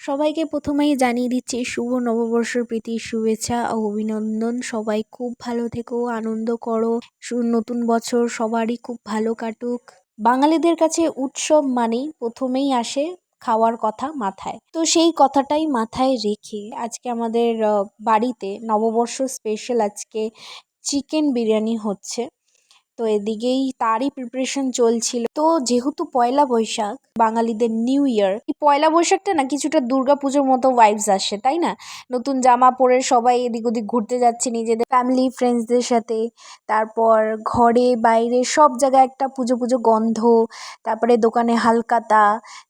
সবাইকে প্রথমেই জানিয়ে দিচ্ছি শুভ নববর্ষের প্রীতি শুভেচ্ছা ও অভিনন্দন। সবাই খুব ভালো থেকো, আনন্দ করো। নতুন বছর সবারই খুব ভালো কাটুক। বাঙালিদের কাছে উৎসব মানেই প্রথমেই আসে খাওয়ার কথা মাথায়। তো সেই কথাটাই মাথায় রেখে আজকে আমাদের বাড়িতে নববর্ষ স্পেশাল আজকে চিকেন বিরিয়ানি হচ্ছে। তো এদিকেই তারই প্রিপারেশন চলছিল। তো যেহেতু পয়লা বৈশাখ বাঙালিদের নিউ ইয়ার, এই পয়লা বৈশাখটা না কিছুটা দুর্গাপুজোর মতো ভাইবস আসে, তাই না? নতুন জামা পরে সবাই এদিক ওদিক ঘুরতে যাচ্ছে নিজেদের ফ্যামিলি ফ্রেন্ডসদের সাথে। তারপর ঘরে বাইরে সব জায়গায় একটা পুজো পুজো গন্ধ, তারপরে দোকানে হালকাতা,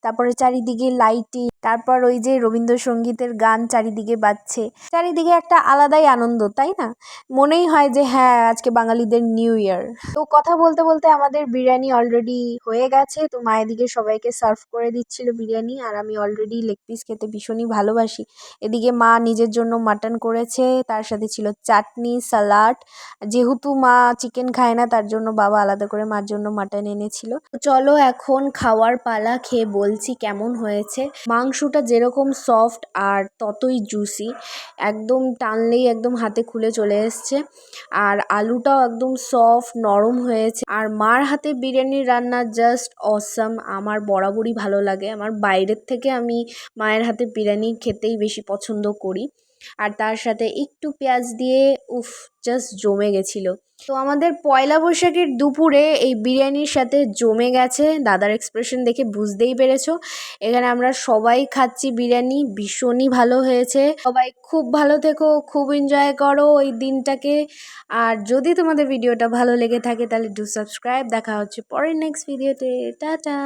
তারপরে চারিদিকে লাইটিং, তারপর ওই যে রবীন্দ্রসঙ্গীতের গান চারিদিকে বাজছে, চারিদিকে একটা আলাদাই আনন্দ, তাই না? মনেই হয় যে হ্যাঁ আজকে বাঙালিদের নিউ ইয়ার। তো কথা বলতে বলতে আমাদের বিরিয়ানি অলরেডি হয়ে গেছে। তো মা এদিকে সবাইকে সার্ভ করে দিচ্ছিল বিরিয়ানি, আর আমি অলরেডি লেগ পিস খেতে ভীষণই ভালোবাসি। এদিকে মা নিজের জন্য মাটন করেছে, তার সাথে ছিল চাটনি, সালাড। যেহেতু মা চিকেন খায় না তার জন্য বাবা আলাদা করে মার জন্য মাটন এনেছিল। তো চলো এখন খাওয়ার পালা, খেয়ে বলছি কেমন হয়েছে। মাংসটা যেরকম সফট আর ততই জুসি, একদম টানলেই একদম হাতে খুলে চলে এসছে। আর আলুটাও একদম সফট নরম হয়েছে। আর মার হাতে বিরিয়ানির রান্না জাস্ট অসাম। আমার বরাবরই ভালো লাগে, আমার বাইরের থেকে আমি মায়ের হাতে বিরিয়ানি খেতেই বেশি পছন্দ করি। আর তার সাথে একটু পেঁয়াজ দিয়ে উফ, জাস্ট জমে গেছিলো। তো আমাদের পয়লা বৈশাখের দুপুরে এই বিরিয়ানির সাথে জমে গেছে, দাদার এক্সপ্রেশন দেখে বুঝতেই পেরেছো। এখানে আমরা সবাই খাচ্ছি বিরিয়ানি, ভীষণই ভালো হয়েছে। সবাই খুব ভালো থেকো, খুব এনজয় করো ওই দিনটাকে। আর যদি তোমাদের ভিডিওটা ভালো লেগে থাকে তাহলে ডু সাবস্ক্রাইব। দেখা হচ্ছে পরের নেক্সট ভিডিওতে। টাটা।